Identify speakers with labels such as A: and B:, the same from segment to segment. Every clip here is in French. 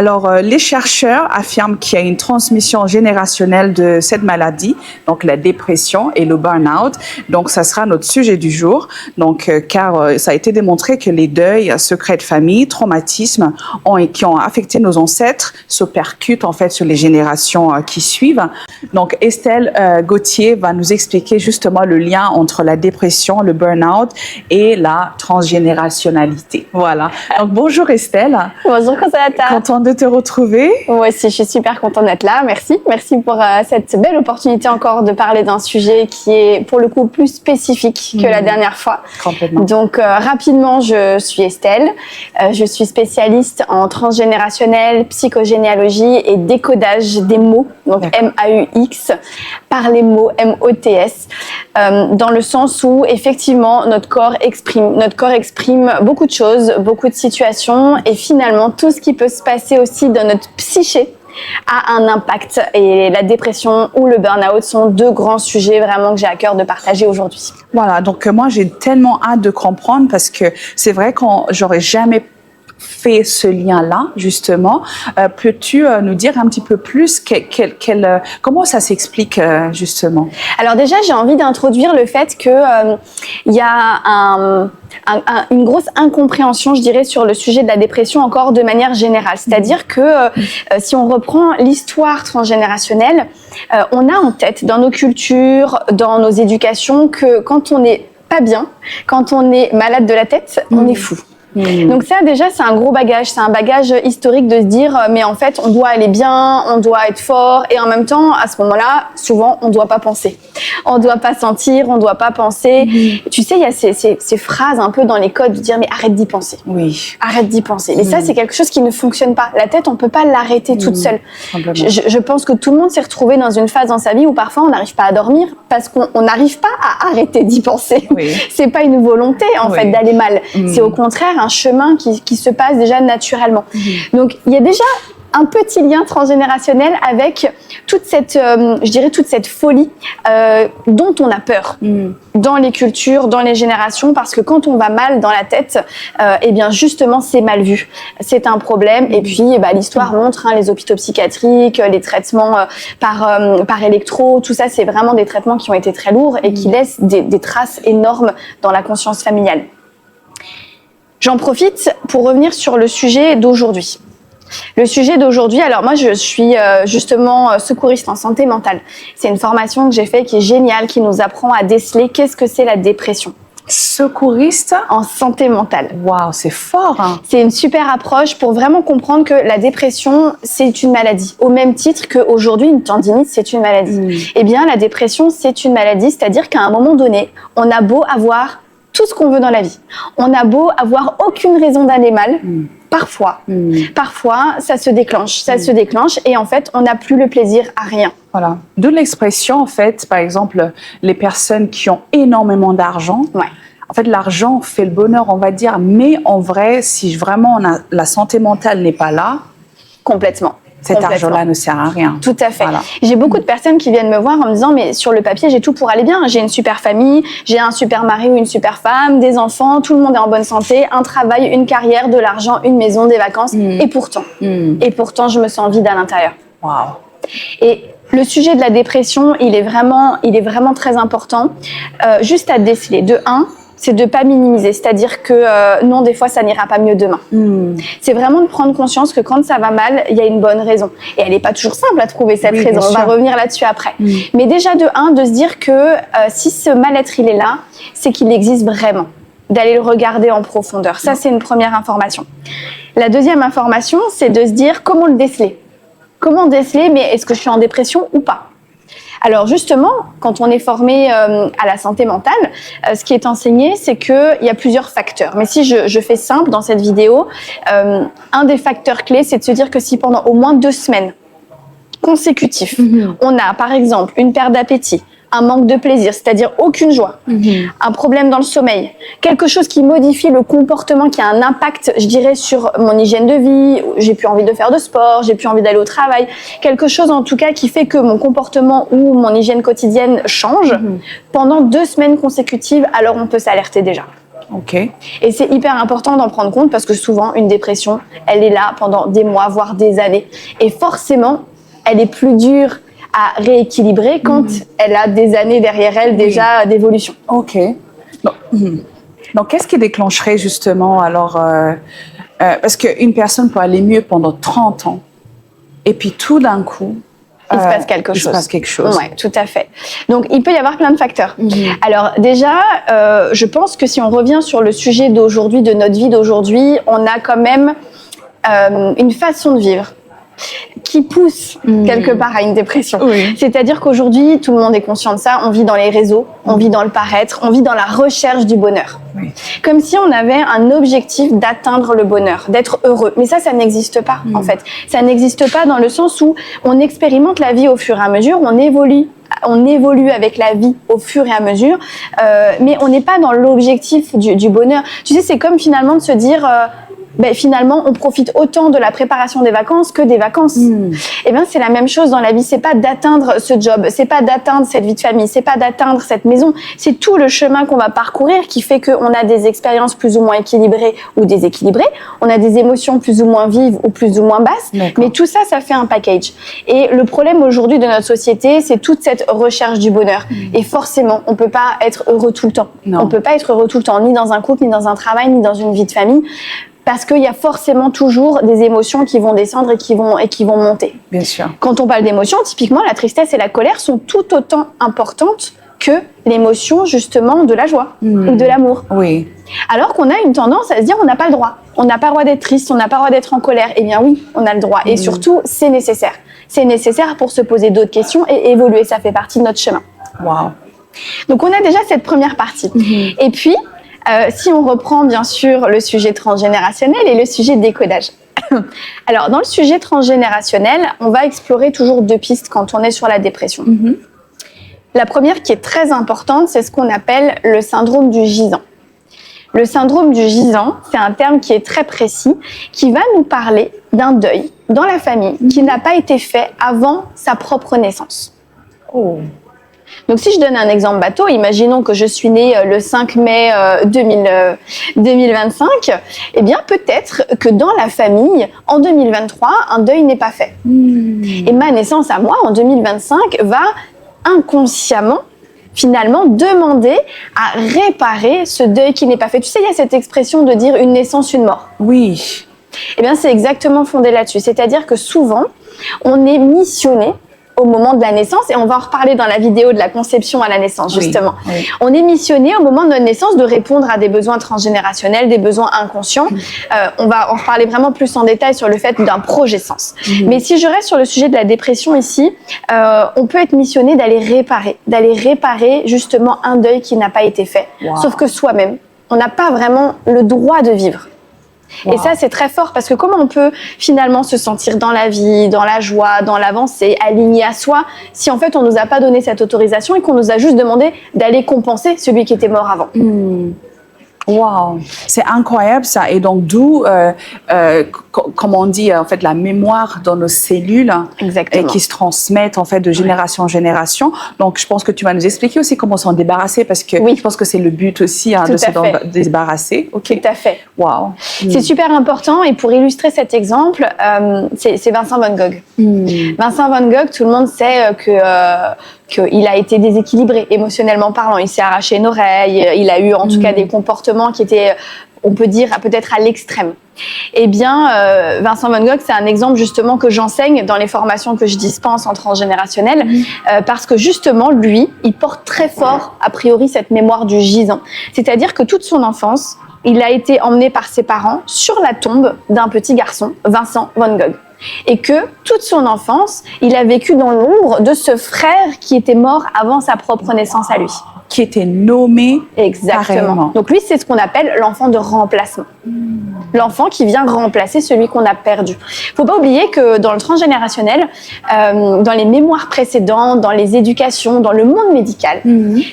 A: Alors, les chercheurs affirment qu'il y a une transmission générationnelle de cette maladie, donc la dépression et le burn-out. Donc, ça sera notre sujet du jour. Donc, car ça a été démontré que les deuils, secrets de famille, traumatismes qui ont affecté nos ancêtres se percutent en fait sur les générations qui suivent. Donc, Estelle Gauthier va nous expliquer justement le lien entre la dépression, le burn-out et la transgénérationnalité. Voilà. Donc, bonjour Estelle.
B: Bonjour Consolata.
A: Contente de te retrouver.
B: Moi aussi, je suis super contente d'être là. Merci. Merci pour cette belle opportunité encore de parler d'un sujet qui est pour le coup plus spécifique que la dernière fois.
A: Complètement.
B: Donc rapidement, je suis Estelle. Je suis spécialiste en transgénérationnel, psychogénéalogie et décodage des mots, donc M-A-U-X, par les mots M-O-T-S, dans le sens où effectivement notre corps exprime beaucoup de choses, beaucoup de situations et finalement tout ce qui peut se passer aussi dans notre psyché a un impact, et la dépression ou le burn-out sont deux grands sujets vraiment que j'ai à cœur de partager aujourd'hui.
A: Voilà, donc moi j'ai tellement hâte de comprendre parce que c'est vrai que j'aurais jamais fait ce lien-là, justement. Peux-tu nous dire un petit peu plus comment ça s'explique, justement?
B: Alors déjà, j'ai envie d'introduire le fait que il y a une grosse incompréhension, je dirais, sur le sujet de la dépression encore de manière générale. C'est-à-dire que si on reprend l'histoire transgénérationnelle, on a en tête dans nos cultures, dans nos éducations, que quand on n'est pas bien, quand on est malade de la tête, on est fou. Donc ça déjà c'est un gros bagage, c'est un bagage historique de se dire mais en fait on doit aller bien, on doit être fort et en même temps à ce moment-là souvent on doit pas penser, on doit pas sentir, on doit pas penser. Tu sais il y a ces phrases un peu dans les codes de dire mais arrête d'y penser.
A: Oui.
B: Arrête d'y penser. Mais ça c'est quelque chose qui ne fonctionne pas. La tête on peut pas l'arrêter toute seule. Je pense que tout le monde s'est retrouvé dans une phase dans sa vie où parfois on n'arrive pas à dormir parce qu'on n'arrive pas à arrêter d'y penser. Oui. C'est pas une volonté en fait d'aller mal. C'est au contraire un chemin qui se passe déjà naturellement. Donc il y a déjà un petit lien transgénérationnel avec toute cette, je dirais toute cette folie dont on a peur dans les cultures, dans les générations, parce que quand on va mal dans la tête, eh bien justement c'est mal vu, c'est un problème. Et puis l'histoire montre les hôpitaux psychiatriques, les traitements par électro, tout ça c'est vraiment des traitements qui ont été très lourds et qui laissent des traces énormes dans la conscience familiale. J'en profite pour revenir sur le sujet d'aujourd'hui. Le sujet d'aujourd'hui, alors moi je suis justement secouriste en santé mentale. C'est une formation que j'ai faite qui est géniale, qui nous apprend à déceler qu'est-ce que c'est la dépression.
A: Secouriste
B: en santé mentale.
A: Waouh, c'est fort hein.
B: C'est une super approche pour vraiment comprendre que la dépression, c'est une maladie. Au même titre qu'aujourd'hui, une tendinite, c'est une maladie. Eh bien, la dépression, c'est une maladie, c'est-à-dire qu'à un moment donné, on a beau avoir tout ce qu'on veut dans la vie. On a beau avoir aucune raison d'aller mal, parfois ça se déclenche et en fait on n'a plus le plaisir à rien.
A: Voilà. D'où l'expression en fait, par exemple, les personnes qui ont énormément d'argent.
B: Ouais.
A: En fait, l'argent fait le bonheur, on va dire, mais en vrai, si vraiment la santé mentale n'est pas là,
B: complètement.
A: Cet argent-là ne sert à rien.
B: Tout à fait.
A: Voilà.
B: J'ai beaucoup de personnes qui viennent me voir en me disant mais sur le papier j'ai tout pour aller bien, j'ai une super famille, j'ai un super mari ou une super femme, des enfants, tout le monde est en bonne santé, un travail, une carrière, de l'argent, une maison, des vacances et pourtant je me sens vide à l'intérieur.
A: Wow.
B: Et le sujet de la dépression, il est vraiment très important. Juste à déceler. De 1, c'est de pas minimiser, c'est-à-dire que non, des fois, ça n'ira pas mieux demain. C'est vraiment de prendre conscience que quand ça va mal, il y a une bonne raison. Et elle n'est pas toujours simple à trouver cette raison. On va revenir là-dessus après. Mais déjà de 1, de se dire que si ce mal-être, il est là, c'est qu'il existe vraiment. D'aller le regarder en profondeur. Ça, c'est une première information. La deuxième information, c'est de se dire comment le déceler. Comment déceler, mais est-ce que je suis en dépression ou pas ? Alors justement, quand on est formé à la santé mentale, ce qui est enseigné, c'est qu'il y a plusieurs facteurs. Mais si je fais simple dans cette vidéo, un des facteurs clés, c'est de se dire que si pendant au moins 2 semaines consécutives, on a par exemple une perte d'appétit, un manque de plaisir, c'est-à-dire aucune joie, un problème dans le sommeil, quelque chose qui modifie le comportement, qui a un impact, je dirais, sur mon hygiène de vie, j'ai plus envie de faire de sport, j'ai plus envie d'aller au travail, quelque chose en tout cas qui fait que mon comportement ou mon hygiène quotidienne change pendant 2 semaines consécutives, alors on peut s'alerter déjà.
A: Ok.
B: Et c'est hyper important d'en prendre compte parce que souvent, une dépression, elle est là pendant des mois, voire des années. Et forcément, elle est plus dure à rééquilibrer quand elle a des années derrière elle déjà d'évolution.
A: Ok. Donc, qu'est-ce qui déclencherait justement alors parce qu'une personne peut aller mieux pendant 30 ans et puis tout d'un coup,
B: il se passe quelque chose.
A: Il se passe quelque chose.
B: Ouais, tout à fait. Donc, il peut y avoir plein de facteurs. Alors, déjà, je pense que si on revient sur le sujet d'aujourd'hui, de notre vie d'aujourd'hui, on a quand même une façon de vivre qui pousse quelque part à une dépression.
A: Oui.
B: C'est-à-dire qu'aujourd'hui, tout le monde est conscient de ça. On vit dans les réseaux, on vit dans le paraître, on vit dans la recherche du bonheur.
A: Oui.
B: Comme si on avait un objectif d'atteindre le bonheur, d'être heureux. Mais ça n'existe pas, en fait. Ça n'existe pas dans le sens où on expérimente la vie au fur et à mesure, on évolue avec la vie au fur et à mesure, mais on n'est pas dans l'objectif du bonheur. Tu sais, c'est comme finalement de se dire... finalement, on profite autant de la préparation des vacances que des vacances. Et bien, c'est la même chose dans la vie. C'est pas d'atteindre ce job, c'est pas d'atteindre cette vie de famille, c'est pas d'atteindre cette maison. C'est tout le chemin qu'on va parcourir qui fait qu'on a des expériences plus ou moins équilibrées ou déséquilibrées. On a des émotions plus ou moins vives ou plus ou moins basses. Mais tout ça, ça fait un package. Et le problème aujourd'hui de notre société, c'est toute cette recherche du bonheur. Et forcément, on peut pas être heureux tout le temps.
A: Non.
B: On peut pas être heureux tout le temps, ni dans un couple, ni dans un travail, ni dans une vie de famille. Parce qu'il y a forcément toujours des émotions qui vont descendre et qui vont monter.
A: Bien sûr.
B: Quand on parle d'émotions, typiquement, la tristesse et la colère sont tout autant importantes que l'émotion, justement, de la joie ou de l'amour.
A: Oui.
B: Alors qu'on a une tendance à se dire on n'a pas le droit. On n'a pas le droit d'être triste, on n'a pas le droit d'être en colère. Eh bien oui, on a le droit. Et surtout, c'est nécessaire. C'est nécessaire pour se poser d'autres questions et évoluer. Ça fait partie de notre chemin.
A: Wow.
B: Donc on a déjà cette première partie. Et puis... si on reprend bien sûr le sujet transgénérationnel et le sujet décodage. Alors, dans le sujet transgénérationnel, on va explorer toujours deux pistes quand on est sur la dépression. La première qui est très importante, c'est ce qu'on appelle le syndrome du gisant. Le syndrome du gisant, c'est un terme qui est très précis, qui va nous parler d'un deuil dans la famille qui n'a pas été fait avant sa propre naissance.
A: Oh.
B: Donc, si je donne un exemple bateau, imaginons que je suis née le 5 mai 2025, eh bien, peut-être que dans la famille, en 2023, un deuil n'est pas fait. Et ma naissance à moi, en 2025, va inconsciemment, finalement, demander à réparer ce deuil qui n'est pas fait. Tu sais, il y a cette expression de dire une naissance, une mort.
A: Oui.
B: Eh bien, c'est exactement fondé là-dessus. C'est-à-dire que souvent, on est missionné au moment de la naissance, et on va en reparler dans la vidéo de la conception à la naissance, justement.
A: Oui.
B: On est missionné au moment de notre naissance de répondre à des besoins transgénérationnels, des besoins inconscients. On va en reparler vraiment plus en détail sur le fait d'un projet sens. Mais si je reste sur le sujet de la dépression ici, on peut être missionné d'aller réparer justement un deuil qui n'a pas été fait.
A: Wow.
B: Sauf que soi-même, on n'a pas vraiment le droit de vivre.
A: Wow.
B: Et ça, c'est très fort parce que comment on peut finalement se sentir dans la vie, dans la joie, dans l'avancée, aligné à soi, si en fait on nous a pas donné cette autorisation et qu'on nous a juste demandé d'aller compenser celui qui était mort avant.
A: Wow, c'est incroyable ça. Et donc d'où, comme on dit, en fait, la mémoire dans nos cellules.
B: Exactement.
A: Et qui se transmettent en fait de génération en génération. Donc je pense que tu vas nous expliquer aussi comment s'en débarrasser parce que je pense que c'est le but aussi de se débarrasser. Ok.
B: Tout à fait.
A: Wow.
B: C'est super important et pour illustrer cet exemple, c'est Vincent van Gogh. Vincent van Gogh, tout le monde sait qu'il a été déséquilibré émotionnellement parlant. Il s'est arraché une oreille, il a eu en tout cas des comportements qui étaient, on peut dire, peut-être à l'extrême. Eh bien, Vincent van Gogh, c'est un exemple justement que j'enseigne dans les formations que je dispense en transgénérationnel, parce que justement, lui, il porte très fort, a priori, cette mémoire du gisant. C'est-à-dire que toute son enfance, il a été emmené par ses parents sur la tombe d'un petit garçon, Vincent van Gogh. Et que toute son enfance, il a vécu dans l'ombre de ce frère qui était mort avant sa propre naissance à lui.
A: Qui était nommé.
B: Exactement.
A: Carrément.
B: Donc lui, c'est ce qu'on appelle l'enfant de remplacement. L'enfant qui vient remplacer celui qu'on a perdu. Faut pas oublier que dans le transgénérationnel, dans les mémoires précédentes, dans les éducations, dans le monde médical,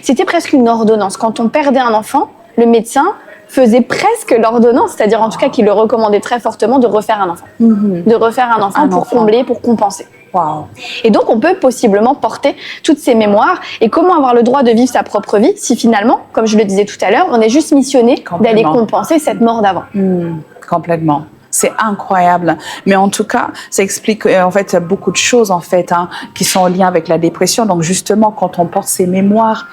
B: c'était presque une ordonnance. Quand on perdait un enfant, le médecin faisait presque l'ordonnance, c'est-à-dire en tout cas qu'il le recommandait très fortement de refaire un enfant. De refaire un enfant pour combler, pour compenser.
A: Wow.
B: Et donc, on peut possiblement porter toutes ces mémoires. Et comment avoir le droit de vivre sa propre vie si finalement, comme je le disais tout à l'heure, on est juste missionné d'aller compenser cette mort d'avant.
A: Complètement. C'est incroyable. Mais en tout cas, ça explique en fait beaucoup de choses en fait qui sont en lien avec la dépression. Donc justement, quand on porte ces mémoires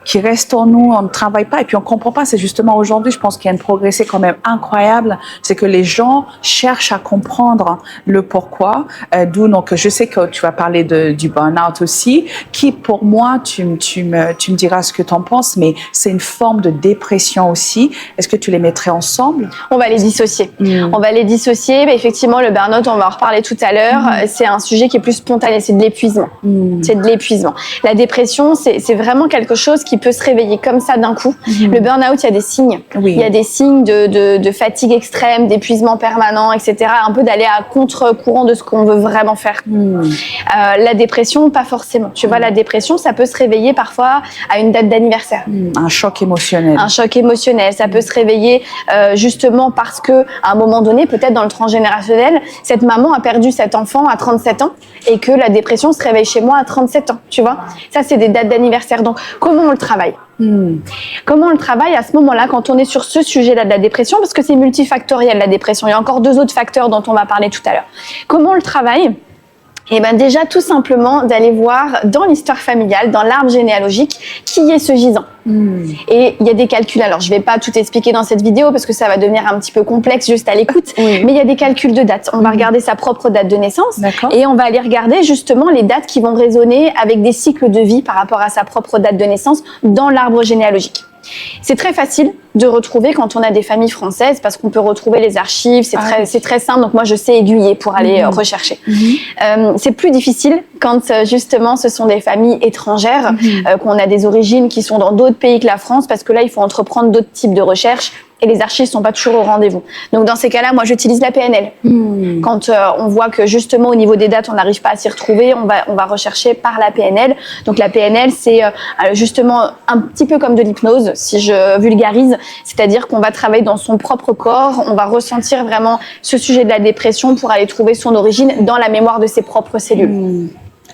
A: qui restent en nous, on ne travaille pas et puis on comprend pas. C'est justement aujourd'hui, je pense qu'il y a une progression quand même incroyable. C'est que les gens cherchent à comprendre le pourquoi. D'où donc je sais que tu vas parler du burn-out aussi, qui pour moi, tu me diras ce que tu en penses, mais c'est une forme de dépression aussi. Est-ce que tu les mettrais ensemble?
B: On va les dissocier. On va les dissocier. Mais effectivement, le burn-out, on va en reparler tout à l'heure. C'est un sujet qui est plus spontané. C'est de l'épuisement. C'est de l'épuisement. La dépression, c'est vraiment quelque chose qui peut se réveiller comme ça d'un coup. Le burn-out, il y a des signes.
A: Oui.
B: Il y a des signes de fatigue extrême, d'épuisement permanent, etc. Un peu d'aller à contre-courant de ce qu'on veut vraiment faire. La dépression, pas forcément. Tu vois, la dépression, ça peut se réveiller parfois à une date d'anniversaire.
A: Un choc émotionnel.
B: Un choc émotionnel. Ça peut se réveiller justement parce que à un moment donné, peut-être dans le transgénérationnel, cette maman a perdu cet enfant à 37 ans et que la dépression se réveille chez moi à 37 ans. Tu vois, ça, c'est des dates d'anniversaire. Donc, comment on le travaille? Comment on le travaille à ce moment-là quand on est sur ce sujet-là de la dépression, parce que c'est multifactoriel la dépression. Il y a encore 2 autres facteurs dont on va parler tout à l'heure. Comment on le travaille? Eh ben déjà tout simplement d'aller voir dans l'histoire familiale, dans l'arbre généalogique, qui est ce gisant. Et il y a des calculs. Alors je vais pas tout expliquer dans cette vidéo parce que ça va devenir un petit peu complexe juste à l'écoute. Mais il y a des calculs de dates. On va regarder sa propre date de naissance et on va aller regarder justement les dates qui vont résonner avec des cycles de vie par rapport à sa propre date de naissance dans l'arbre généalogique. C'est très facile de retrouver quand on a des familles françaises parce qu'on peut retrouver les archives, c'est très simple, donc moi je sais aiguiller pour aller rechercher. C'est plus difficile quand justement ce sont des familles étrangères, qu'on a des origines qui sont dans d'autres pays que la France, parce que là il faut entreprendre d'autres types de recherches et les archives sont pas toujours au rendez-vous. Donc dans ces cas-là, moi j'utilise la PNL. Quand on voit que justement au niveau des dates on n'arrive pas à s'y retrouver, on va rechercher par la PNL. Donc la PNL c'est justement un petit peu comme de l'hypnose, si je vulgarise, c'est-à-dire qu'on va travailler dans son propre corps, on va ressentir vraiment ce sujet de la dépression pour aller trouver son origine dans la mémoire de ses propres cellules.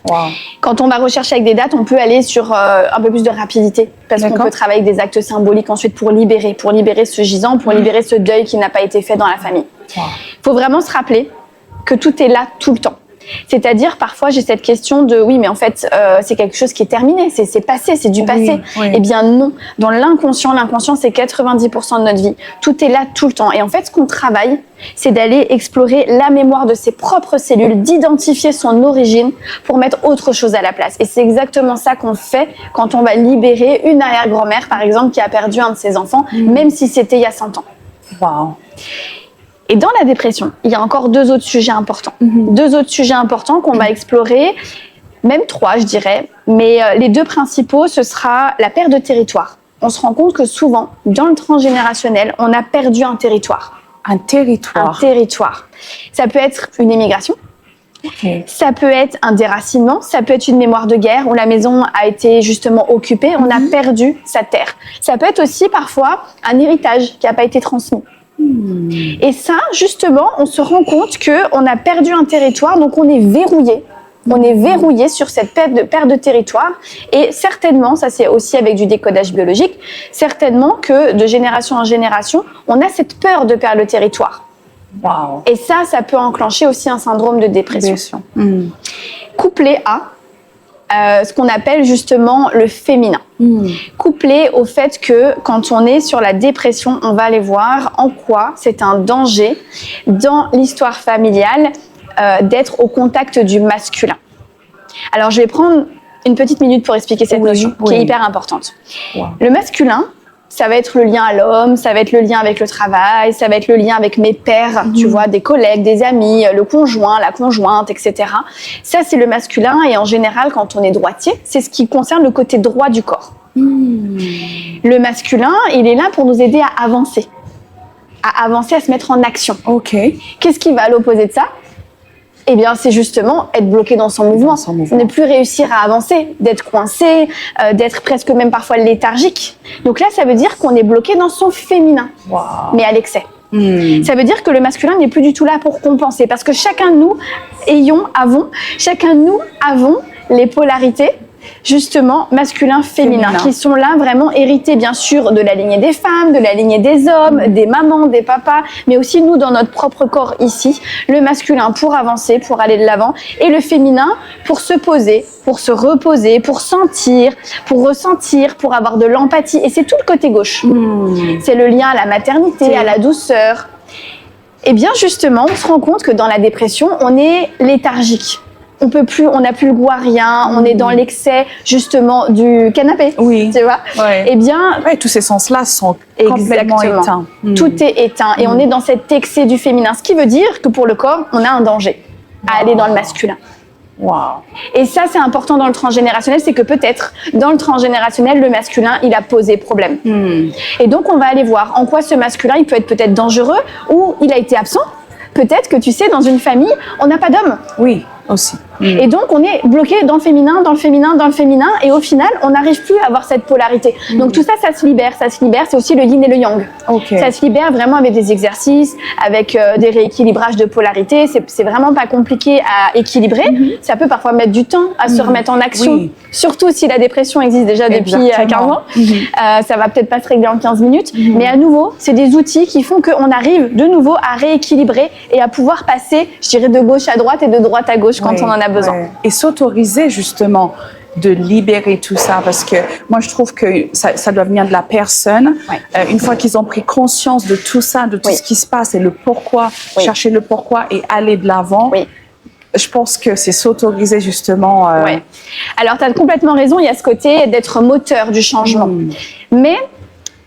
A: Wow.
B: Quand on va rechercher avec des dates, on peut aller sur un peu plus de rapidité parce qu'on peut travailler avec des actes symboliques ensuite pour libérer ce gisant, pour libérer ce deuil qui n'a pas été fait dans la famille. Il faut vraiment se rappeler que tout est là tout le temps. C'est-à-dire, parfois, j'ai cette question de oui, mais en fait, c'est quelque chose qui est terminé, c'est passé, c'est du passé. Eh bien, non. Dans l'inconscient, c'est 90% de notre vie. Tout est là tout le temps. Et en fait, ce qu'on travaille, c'est d'aller explorer la mémoire de ses propres cellules, d'identifier son origine pour mettre autre chose à la place. Et c'est exactement ça qu'on fait quand on va libérer une arrière-grand-mère, par exemple, qui a perdu un de ses enfants, même si c'était il y a 100 ans.
A: Wow.
B: Et dans la dépression, il y a encore 2 autres sujets importants. 2 autres sujets importants qu'on va explorer, même 3 je dirais, mais les 2 principaux, ce sera la perte de territoire. On se rend compte que souvent, dans le transgénérationnel, on a perdu un territoire.
A: Un territoire.
B: Un territoire. Ça peut être une émigration, ça peut être un déracinement, ça peut être une mémoire de guerre où la maison a été justement occupée, on a perdu sa terre. Ça peut être aussi parfois un héritage qui n'a pas été transmis. Et ça, justement, on se rend compte qu'on a perdu un territoire, donc on est verrouillé. On est verrouillé sur cette perte de territoire. Et certainement, ça c'est aussi avec du décodage biologique, certainement que de génération en génération, on a cette peur de perdre le territoire.
A: Wow.
B: Et ça peut enclencher aussi un syndrome de dépression. Couplé à ce qu'on appelle justement le féminin. Couplé au fait que quand on est sur la dépression, on va aller voir en quoi c'est un danger dans l'histoire familiale d'être au contact du masculin. Alors je vais prendre une petite minute pour expliquer cette notion qui est hyper importante. Le masculin, ça va être le lien à l'homme, ça va être le lien avec le travail, ça va être le lien avec mes pairs, tu vois, des collègues, des amis, le conjoint, la conjointe, etc. Ça, c'est le masculin et en général, quand on est droitier, c'est ce qui concerne le côté droit du corps. Le masculin, il est là pour nous aider à avancer, à se mettre en action. Qu'est-ce qui va à l'opposé de ça ? Eh bien, c'est justement être bloqué dans son mouvement. Ne plus réussir à avancer, d'être coincé, d'être presque même parfois léthargique. Donc là, ça veut dire qu'on est bloqué dans son féminin, mais à l'excès. Ça veut dire que le masculin n'est plus du tout là pour compenser, parce que chacun de nous avons les polarités, justement, masculin, féminin, qui sont là vraiment hérités, bien sûr, de la lignée des femmes, de la lignée des hommes, des mamans, des papas, mais aussi nous, dans notre propre corps ici, le masculin pour avancer, pour aller de l'avant, et le féminin pour se poser, pour se reposer, pour sentir, pour ressentir, pour avoir de l'empathie, et c'est tout le côté gauche. C'est le lien à la maternité, à la douceur. Et bien, justement, on se rend compte que dans la dépression, on est léthargique. On peut plus, on n'a plus le goût à rien, on est dans l'excès justement du canapé, tu vois. Et bien,
A: tous ces sens-là sont complètement éteints.
B: Tout est éteint et on est dans cet excès du féminin, ce qui veut dire que pour le corps, on a un danger à aller dans le masculin. Et ça, c'est important dans le transgénérationnel, c'est que peut-être dans le transgénérationnel, le masculin, il a posé problème. Et donc, on va aller voir en quoi ce masculin, il peut être peut-être dangereux ou il a été absent. Peut-être que tu sais, dans une famille, on n'a pas d'homme.
A: Oui, aussi.
B: Et donc, on est bloqué dans le féminin, dans le féminin, dans le féminin. Et au final, on n'arrive plus à avoir cette polarité. Donc, tout ça, ça se libère. C'est aussi le yin et le yang. Ça se libère vraiment avec des exercices, avec des rééquilibrages de polarité. C'est vraiment pas compliqué à équilibrer. Ça peut parfois mettre du temps à se remettre en action. Surtout si la dépression existe déjà depuis 15 ans. Ça va peut-être pas se régler en 15 minutes. Mais à nouveau, c'est des outils qui font qu'on arrive de nouveau à rééquilibrer et à pouvoir passer, je dirais, de gauche à droite et de droite à gauche quand on en a besoin.
A: Et s'autoriser justement de libérer tout ça, parce que moi je trouve que ça doit venir de la personne. Une fois qu'ils ont pris conscience de tout ça, de tout ce qui se passe et le pourquoi, chercher le pourquoi et aller de l'avant. Je pense que c'est s'autoriser justement.
B: Alors tu as complètement raison, il y a ce côté d'être moteur du changement. Mais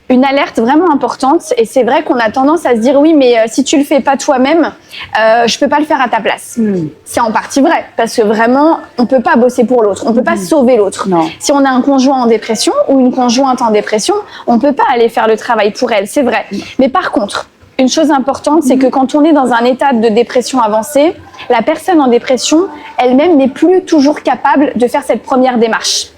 B: une alerte vraiment importante, et c'est vrai qu'on a tendance à se dire oui, mais si tu le fais pas toi-même, je peux pas le faire à ta place. C'est en partie vrai, parce que vraiment, on peut pas bosser pour l'autre, on peut pas sauver l'autre. Si on a un conjoint en dépression ou une conjointe en dépression, on peut pas aller faire le travail pour elle, c'est vrai. Mais par contre, une chose importante, c'est que quand on est dans un état de dépression avancée, la personne en dépression, elle-même n'est plus toujours capable de faire cette première démarche.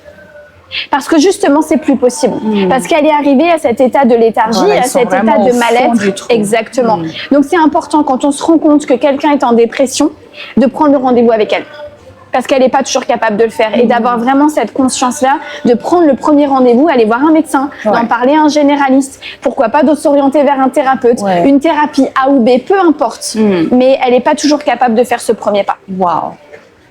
B: Parce que justement, c'est plus possible. Parce qu'elle est arrivée à cet état de léthargie, à cet état de mal-être. Exactement. Donc, c'est important quand on se rend compte que quelqu'un est en dépression, de prendre le rendez-vous avec elle. Parce qu'elle n'est pas toujours capable de le faire. Et d'avoir vraiment cette conscience-là, de prendre le premier rendez-vous, aller voir un médecin, d'en parler à un généraliste. Pourquoi pas de s'orienter vers un thérapeute, une thérapie A ou B, peu importe. Mais elle n'est pas toujours capable de faire ce premier pas.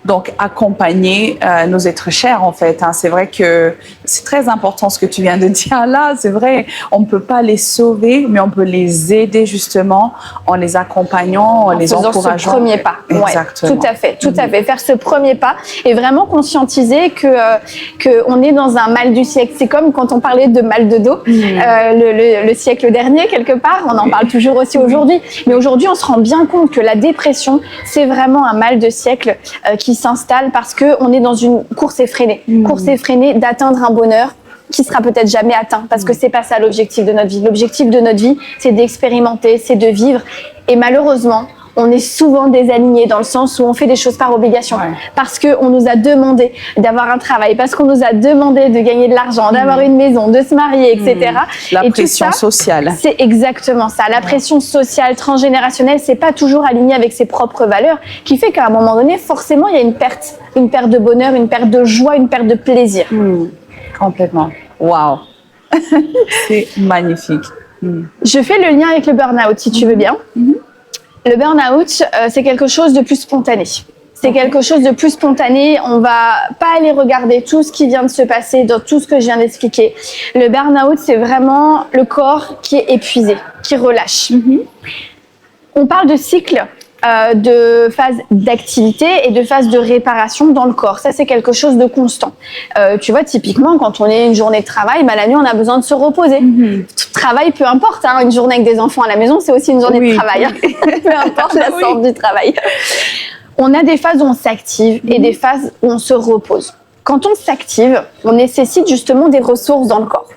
A: Donc, accompagner nos êtres chers, en fait. C'est vrai que c'est très important ce que tu viens de dire là. C'est vrai, on ne peut pas les sauver, mais on peut les aider justement en les accompagnant, en les encourageant.
B: Ce premier pas.
A: Exactement.
B: Tout à fait, tout à fait. Faire ce premier pas et vraiment conscientiser que on est dans un mal du siècle. C'est comme quand on parlait de mal de dos le siècle dernier, quelque part. On en parle toujours aussi aujourd'hui. Mais aujourd'hui, on se rend bien compte que la dépression, c'est vraiment un mal de siècle qui s'installe parce qu'on est dans une course effrénée. Course effrénée d'atteindre un bonheur qui sera peut-être jamais atteint parce que c'est pas ça l'objectif de notre vie. L'objectif de notre vie, c'est d'expérimenter, c'est de vivre. Et malheureusement, on est souvent désaligné dans le sens où on fait des choses par obligation. Parce qu'on nous a demandé d'avoir un travail, parce qu'on nous a demandé de gagner de l'argent, d'avoir une maison, de se marier, etc.
A: La pression sociale.
B: C'est exactement ça. La pression sociale, transgénérationnelle, c'est pas toujours aligné avec ses propres valeurs, qui fait qu'à un moment donné, forcément, il y a une perte de bonheur, une perte de joie, une perte de plaisir.
A: Complètement. Waouh. C'est magnifique.
B: Je fais le lien avec le burn-out, si tu veux bien. Le burn-out, c'est quelque chose de plus spontané. C'est quelque chose de plus spontané. On va pas aller regarder tout ce qui vient de se passer dans tout ce que je viens d'expliquer. Le burn-out, c'est vraiment le corps qui est épuisé, qui relâche. On parle de cycle, de phase d'activité et de phase de réparation dans le corps. Ça, c'est quelque chose de constant. Tu vois, typiquement, quand on est une journée de travail, la nuit, on a besoin de se reposer. Travail, peu importe. Une journée avec des enfants à la maison, c'est aussi une journée de travail. Peu importe la sorte du travail. On a des phases où on s'active et des phases où on se repose. Quand on s'active, on nécessite justement des ressources dans le corps.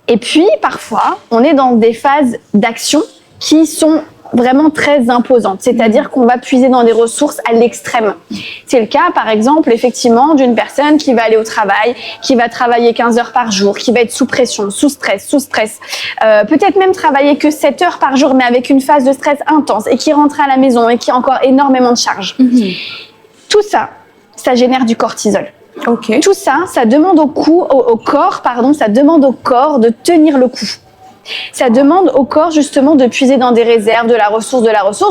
B: Et puis, parfois, on est dans des phases d'action qui sont vraiment très imposante, c'est-à-dire qu'on va puiser dans des ressources à l'extrême. C'est le cas, par exemple, effectivement, d'une personne qui va aller au travail, qui va travailler 15 heures par jour, qui va être sous pression, sous stress, peut-être même travailler que 7 heures par jour, mais avec une phase de stress intense, et qui rentre à la maison et qui a encore énormément de charges. Tout ça, ça génère du cortisol.
A: Ok.
B: Tout ça, ça demande au corps, ça demande au corps de tenir le coup. Ça demande au corps justement de puiser dans des réserves, de la ressource.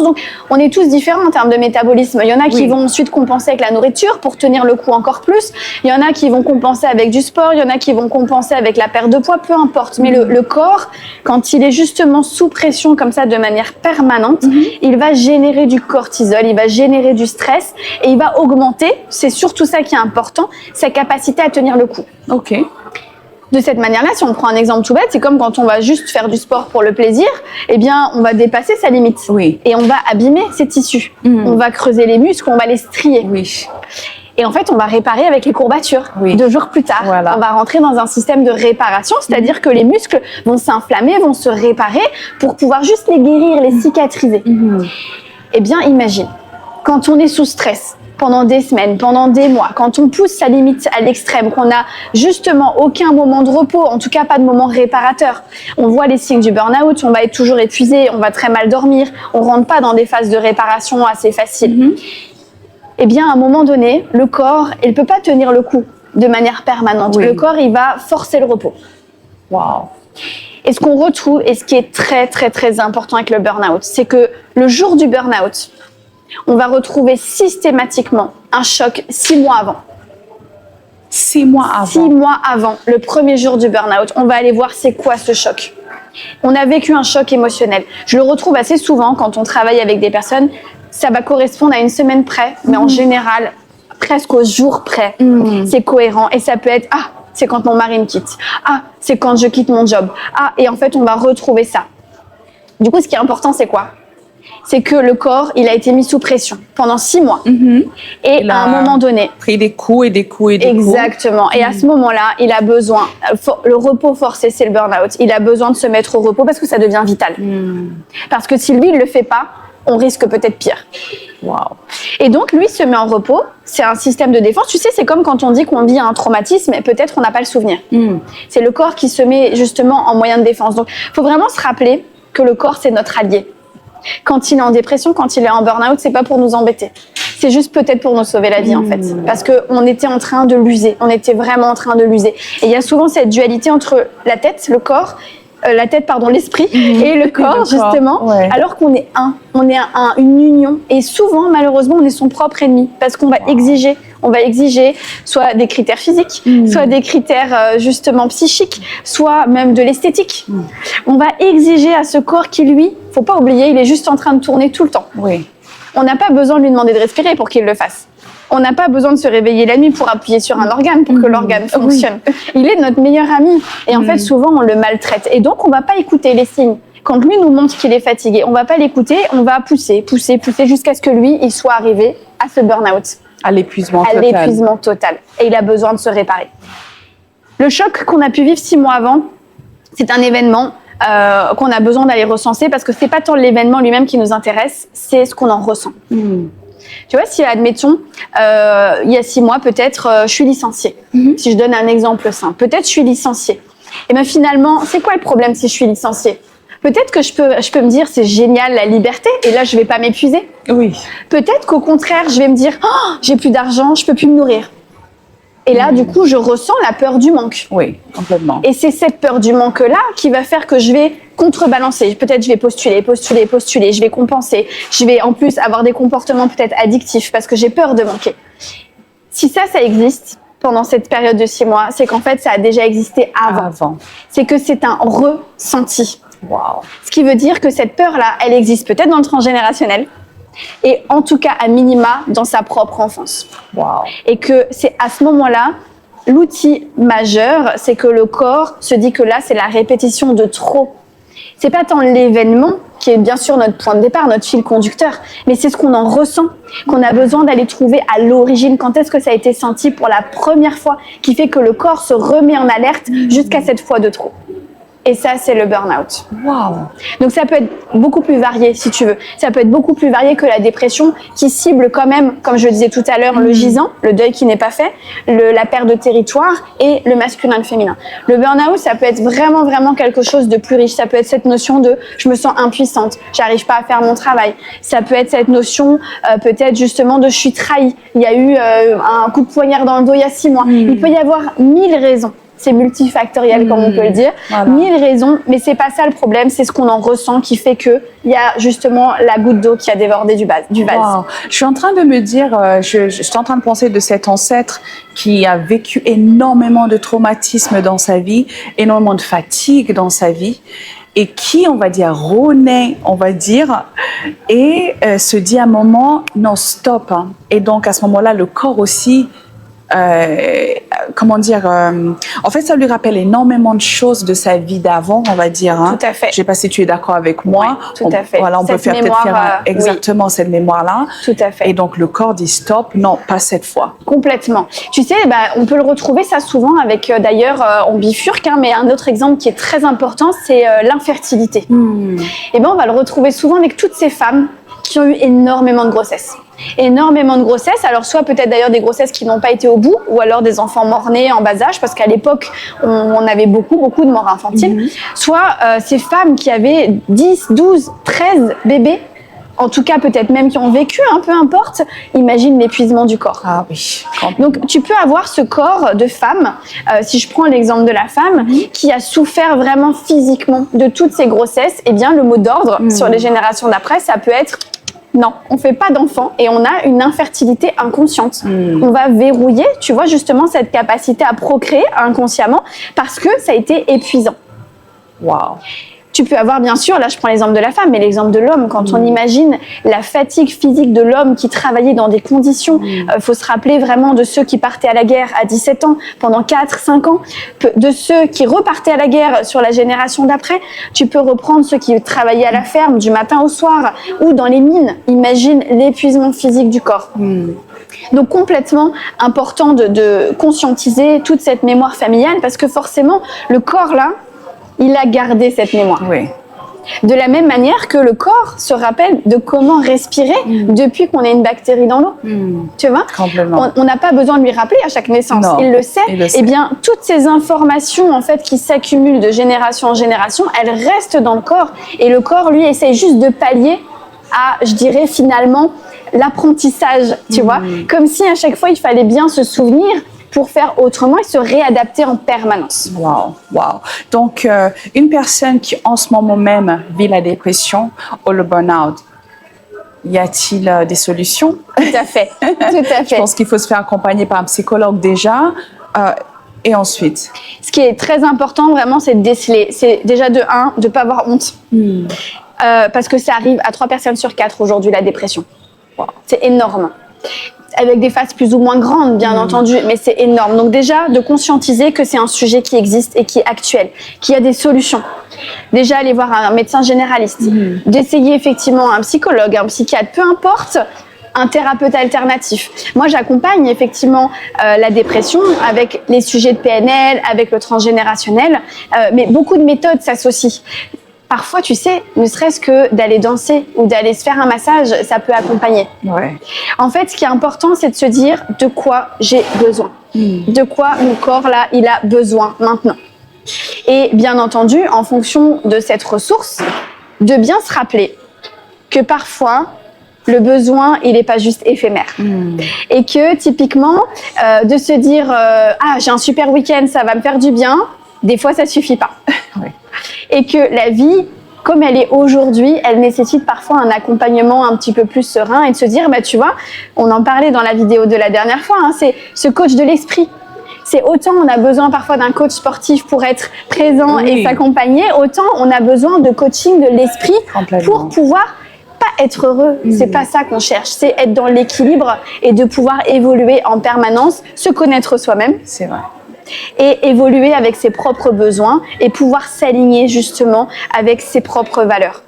B: Donc, on est tous différents en termes de métabolisme. Il y en a qui vont ensuite compenser avec la nourriture pour tenir le coup encore plus. Il y en a qui vont compenser avec du sport. Il y en a qui vont compenser avec la perte de poids, peu importe. Mais le corps, quand il est justement sous pression comme ça de manière permanente, il va générer du cortisol, il va générer du stress et il va augmenter, c'est surtout ça qui est important, sa capacité à tenir le coup.
A: Ok.
B: De cette manière-là, si on prend un exemple tout bête, c'est comme quand on va juste faire du sport pour le plaisir, eh bien, on va dépasser sa limite.
A: Oui.
B: Et on va abîmer ses tissus. On va creuser les muscles, on va les strier.
A: Oui.
B: Et en fait, on va réparer avec les courbatures. 2 jours plus tard, on va rentrer dans un système de réparation, c'est-à-dire que les muscles vont s'inflammer, vont se réparer pour pouvoir juste les guérir, les cicatriser. Eh bien, imagine, quand on est sous stress, pendant des semaines, pendant des mois, quand on pousse sa limite à l'extrême, qu'on n'a justement aucun moment de repos, en tout cas pas de moment réparateur. On voit les signes du burn-out, on va être toujours épuisé, on va très mal dormir, on rentre pas dans des phases de réparation assez faciles. Eh bien, à un moment donné, le corps, il peut pas tenir le coup de manière permanente. Le corps, il va forcer le repos.
A: Wow.
B: Et ce qu'on retrouve, et ce qui est très, très, très important avec le burn-out, c'est que le jour du burn-out, on va retrouver systématiquement un choc 6 mois avant.
A: 6 mois avant.
B: 6 mois avant, le premier jour du burn-out, on va aller voir c'est quoi ce choc. On a vécu un choc émotionnel. Je le retrouve assez souvent quand on travaille avec des personnes. Ça va correspondre à une semaine près, mais en général, presque au jour près. C'est cohérent et ça peut être « Ah, c'est quand mon mari me quitte. Ah, c'est quand je quitte mon job. Ah, et en fait, on va retrouver ça. » Du coup, ce qui est important, c'est quoi ? C'est que le corps, il a été mis sous pression pendant 6 mois. Et à un moment donné...
A: Pris des coups et des coups et des coups.
B: Exactement. Et à ce moment-là, il a besoin... Le repos forcé, c'est le burn-out. Il a besoin de se mettre au repos parce que ça devient vital. Parce que si lui, il ne le fait pas, on risque peut-être pire.
A: Wow.
B: Et donc, lui se met en repos. C'est un système de défense. Tu sais, c'est comme quand on dit qu'on vit un traumatisme et peut-être on n'a pas le souvenir. C'est le corps qui se met justement en moyen de défense. Donc, il faut vraiment se rappeler que le corps, c'est notre allié. Quand il est en dépression, quand il est en burn-out, c'est pas pour nous embêter. C'est juste peut-être pour nous sauver la vie, en fait. Parce qu'on était en train de l'user. On était vraiment en train de l'user. Et il y a souvent cette dualité entre la tête, le corps, l'esprit et le corps, justement. Alors qu'on est un. On est une union. Et souvent, malheureusement, on est son propre ennemi. Parce qu'on va exiger. On va exiger soit des critères physiques, soit des critères justement psychiques, soit même de l'esthétique. On va exiger à ce corps qui, lui, faut pas oublier, il est juste en train de tourner tout le temps. On n'a pas besoin de lui demander de respirer pour qu'il le fasse. On n'a pas besoin de se réveiller la nuit pour appuyer sur un organe pour que l'organe fonctionne. Il est notre meilleur ami. Et en fait, souvent, on le maltraite. Et donc, on va pas écouter les signes. Quand lui nous montre qu'il est fatigué, on va pas l'écouter, on va pousser jusqu'à ce que lui, il soit arrivé à ce burn-out.
A: À l'épuisement total.
B: À l'épuisement total. Et il a besoin de se réparer. Le choc qu'on a pu vivre 6 mois avant, c'est un événement qu'on a besoin d'aller recenser parce que c'est pas tant l'événement lui-même qui nous intéresse, c'est ce qu'on en ressent. Tu vois, si admettons, il y a 6 mois, peut-être, je suis licenciée. Si je donne un exemple simple, peut-être je suis licenciée. Et bien finalement, c'est quoi le problème si je suis licenciée ? Peut-être que je peux me dire c'est génial la liberté et là je vais pas m'épuiser. Peut-être qu'au contraire je vais me dire oh, j'ai plus d'argent, je peux plus me nourrir. Et là du coup je ressens la peur du manque.
A: Oui, complètement.
B: Et c'est cette peur du manque là qui va faire que je vais contrebalancer. Peut-être je vais postuler, je vais compenser. Je vais en plus avoir des comportements peut-être addictifs parce que j'ai peur de manquer. Si ça existe pendant cette période de 6 mois, c'est qu'en fait ça a déjà existé avant. C'est que c'est un ressenti. Ce qui veut dire que cette peur-là, elle existe peut-être dans le transgénérationnel et en tout cas à minima dans sa propre enfance. Et que c'est à ce moment-là, l'outil majeur, c'est que le corps se dit que là, c'est la répétition de trop. C'est pas tant l'événement qui est bien sûr notre point de départ, notre fil conducteur, mais c'est ce qu'on en ressent, qu'on a besoin d'aller trouver à l'origine. Quand est-ce que ça a été senti pour la première fois qui fait que le corps se remet en alerte jusqu'à cette fois de trop. Et ça, c'est le burn-out.
A: Wow.
B: Donc ça peut être beaucoup plus varié si tu veux. Ça peut être beaucoup plus varié que la dépression qui cible quand même, comme je le disais tout à l'heure, le gisant, le deuil qui n'est pas fait, la perte de territoire et le masculin et le féminin. Le burn-out, ça peut être vraiment, vraiment quelque chose de plus riche. Ça peut être cette notion de je me sens impuissante, j'arrive pas à faire mon travail. Ça peut être cette notion peut-être justement de je suis trahie. Il y a eu un coup de poignard dans le dos il y a 6 mois. Il peut y avoir 1000 raisons. C'est multifactoriel, comme on peut le dire. Voilà. 1000 raisons, mais c'est pas ça le problème, c'est ce qu'on en ressent qui fait que il y a justement la goutte d'eau qui a débordé du vase.
A: Wow. Je suis en train de me dire, je suis en train de penser de cet ancêtre qui a vécu énormément de traumatismes dans sa vie, énormément de fatigue dans sa vie, et qui, on va dire, renaît, on va dire, et se dit à un moment, non, stop. Hein. Et donc, à ce moment-là, le corps aussi, comment dire, en fait, ça lui rappelle énormément de choses de sa vie d'avant, on va dire. Hein.
B: Tout à fait.
A: Je ne sais pas si tu es d'accord avec moi.
B: Oui, tout à fait.
A: Voilà, on peut peut-être faire exactement cette mémoire-là.
B: Tout à fait.
A: Et donc, le corps dit stop, non, pas cette fois.
B: Complètement. Tu sais, on peut le retrouver ça souvent avec, d'ailleurs, on bifurque, hein, mais un autre exemple qui est très important, c'est l'infertilité. Et on va le retrouver souvent avec toutes ces femmes qui ont eu énormément de grossesses. Énormément de grossesses, alors soit peut-être d'ailleurs des grossesses qui n'ont pas été au bout, ou alors des enfants morts-nés en bas âge, parce qu'à l'époque, on avait beaucoup de morts infantiles, soit ces femmes qui avaient 10, 12, 13 bébés, en tout cas peut-être même qui ont vécu, hein, peu importe, imagine l'épuisement du corps.
A: Ah oui.
B: Donc tu peux avoir ce corps de femme, si je prends l'exemple de la femme, qui a souffert vraiment physiquement de toutes ces grossesses, eh bien le mot d'ordre sur les générations d'après, ça peut être non, on fait pas d'enfants et on a une infertilité inconsciente. On va verrouiller, tu vois, justement cette capacité à procréer inconsciemment parce que ça a été épuisant.
A: Wow.
B: Tu peux avoir, bien sûr, là je prends l'exemple de la femme, mais l'exemple de l'homme, quand on imagine la fatigue physique de l'homme qui travaillait dans des conditions, faut se rappeler vraiment de ceux qui partaient à la guerre à 17 ans, pendant 4-5 ans, de ceux qui repartaient à la guerre sur la génération d'après. Tu peux reprendre ceux qui travaillaient à la ferme du matin au soir ou dans les mines. Imagine l'épuisement physique du corps. Donc complètement important de conscientiser toute cette mémoire familiale parce que forcément, le corps là, il a gardé cette mémoire.
A: Oui.
B: De la même manière que le corps se rappelle de comment respirer depuis qu'on a une bactérie dans l'eau. Tu vois ?
A: Complètement.
B: On n'a pas besoin de lui rappeler à chaque naissance.
A: Non,
B: il le sait.
A: sait.
B: Eh bien, toutes ces informations en fait qui s'accumulent de génération en génération, elles restent dans le corps. Et le corps, lui, essaye juste de pallier à, je dirais finalement, l'apprentissage. Tu vois ? Comme si à chaque fois, il fallait bien se souvenir pour faire autrement et se réadapter en permanence.
A: Wow, wow. Donc, une personne qui en ce moment même vit la dépression ou le burn-out, y a-t-il des solutions?
B: Tout à fait, tout à fait.
A: Je pense qu'il faut se faire accompagner par un psychologue déjà. Et ensuite?
B: Ce qui est très important vraiment, c'est de déceler. C'est déjà de ne pas avoir honte. Parce que ça arrive à 3 personnes sur 4 aujourd'hui, la dépression. Wow. C'est énorme. Avec des phases plus ou moins grandes, bien entendu, mais c'est énorme. Donc déjà, de conscientiser que c'est un sujet qui existe et qui est actuel, qu'il y a des solutions. Déjà, aller voir un médecin généraliste, d'essayer effectivement un psychologue, un psychiatre, peu importe, un thérapeute alternatif. Moi, j'accompagne effectivement la dépression avec les sujets de PNL, avec le transgénérationnel, mais beaucoup de méthodes s'associent. Parfois, tu sais, ne serait-ce que d'aller danser ou d'aller se faire un massage, ça peut accompagner.
A: Ouais.
B: En fait, ce qui est important, c'est de se dire de quoi j'ai besoin. De quoi mon corps, là, il a besoin maintenant. Et bien entendu, en fonction de cette ressource, de bien se rappeler que parfois, le besoin, il n'est pas juste éphémère. Et que, typiquement, de se dire « Ah, j'ai un super week-end, ça va me faire du bien », des fois, ça suffit pas.
A: Ouais.
B: Et que la vie, comme elle est aujourd'hui, elle nécessite parfois un accompagnement un petit peu plus serein et de se dire, bah, tu vois, on en parlait dans la vidéo de la dernière fois, hein, c'est ce coach de l'esprit. C'est autant on a besoin parfois d'un coach sportif pour être présent et s'accompagner, autant on a besoin de coaching de l'esprit pour pouvoir pas être heureux. C'est pas ça qu'on cherche, c'est être dans l'équilibre et de pouvoir évoluer en permanence, se connaître soi-même.
A: C'est vrai.
B: Et évoluer avec ses propres besoins et pouvoir s'aligner justement avec ses propres valeurs.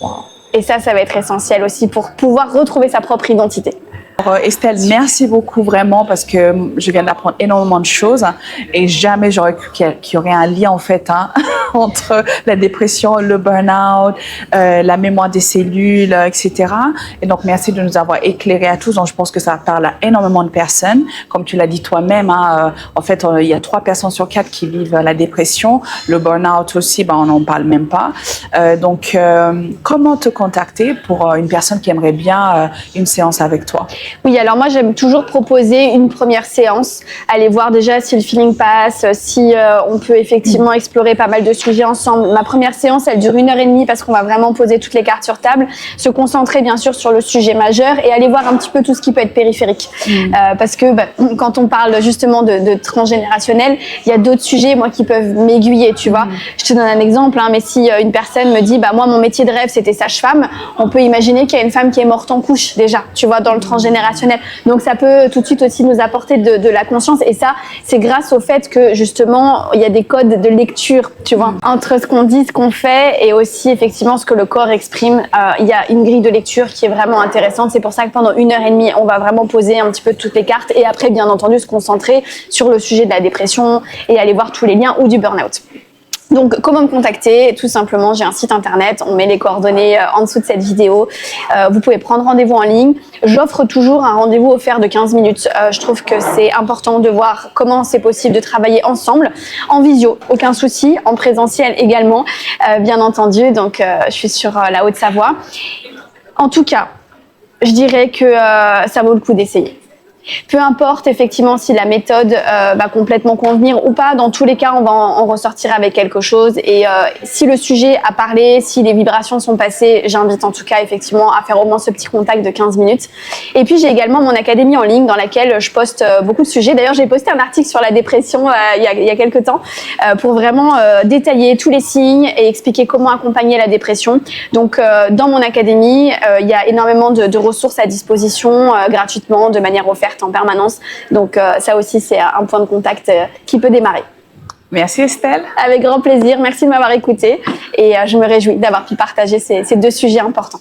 A: Wow.
B: Et ça va être essentiel aussi pour pouvoir retrouver sa propre identité.
A: Alors, Estelle, merci beaucoup vraiment parce que je viens d'apprendre énormément de choses et jamais j'aurais cru qu'il y aurait un lien en fait entre la dépression, le burn-out, la mémoire des cellules, etc. Et donc merci de nous avoir éclairés à tous. Donc je pense que ça parle à énormément de personnes. Comme tu l'as dit toi-même, en fait il y a 3 personnes sur 4 qui vivent la dépression. Le burn-out aussi, on n'en parle même pas. Donc comment te contacter pour une personne qui aimerait bien une séance avec toi?
B: Oui, alors moi j'aime toujours proposer une première séance, aller voir déjà si le feeling passe, si on peut effectivement explorer pas mal de sujets ensemble. Ma première séance, elle dure 1h30 parce qu'on va vraiment poser toutes les cartes sur table, se concentrer bien sûr sur le sujet majeur et aller voir un petit peu tout ce qui peut être périphérique. Parce que quand on parle justement de transgénérationnel, il y a d'autres sujets moi qui peuvent m'aiguiller, tu vois. Je te donne un exemple, mais si une personne me dit moi mon métier de rêve c'était sage-femme, on peut imaginer qu'il y a une femme qui est morte en couche déjà, tu vois, dans le transgénérationnel. Donc ça peut tout de suite aussi nous apporter de la conscience et ça c'est grâce au fait que justement il y a des codes de lecture, tu vois, entre ce qu'on dit, ce qu'on fait et aussi effectivement ce que le corps exprime. Il y a une grille de lecture qui est vraiment intéressante. C'est pour ça que pendant 1h30 on va vraiment poser un petit peu toutes les cartes et après bien entendu se concentrer sur le sujet de la dépression et aller voir tous les liens ou du burn-out. Donc, comment me contacter? Tout simplement, j'ai un site internet, on met les coordonnées en dessous de cette vidéo. Vous pouvez prendre rendez-vous en ligne. J'offre toujours un rendez-vous offert de 15 minutes. Je trouve que c'est important de voir comment c'est possible de travailler ensemble, en visio, aucun souci, en présentiel également, bien entendu. Donc, je suis sur la Haute-Savoie. En tout cas, je dirais que ça vaut le coup d'essayer. Peu importe effectivement si la méthode va complètement convenir ou pas, dans tous les cas on va en ressortir avec quelque chose et si le sujet a parlé, si les vibrations sont passées, j'invite en tout cas effectivement à faire au moins ce petit contact de 15 minutes. Et puis j'ai également mon académie en ligne dans laquelle je poste beaucoup de sujets. D'ailleurs j'ai posté un article sur la dépression il y a quelques temps pour vraiment détailler tous les signes et expliquer comment accompagner la dépression. Donc dans mon académie il y a énormément de ressources à disposition gratuitement, de manière offerte en permanence. Donc ça aussi c'est un point de contact qui peut démarrer.
A: Merci Estelle.
B: Avec grand plaisir, merci de m'avoir écouté et je me réjouis d'avoir pu partager ces 2 sujets importants.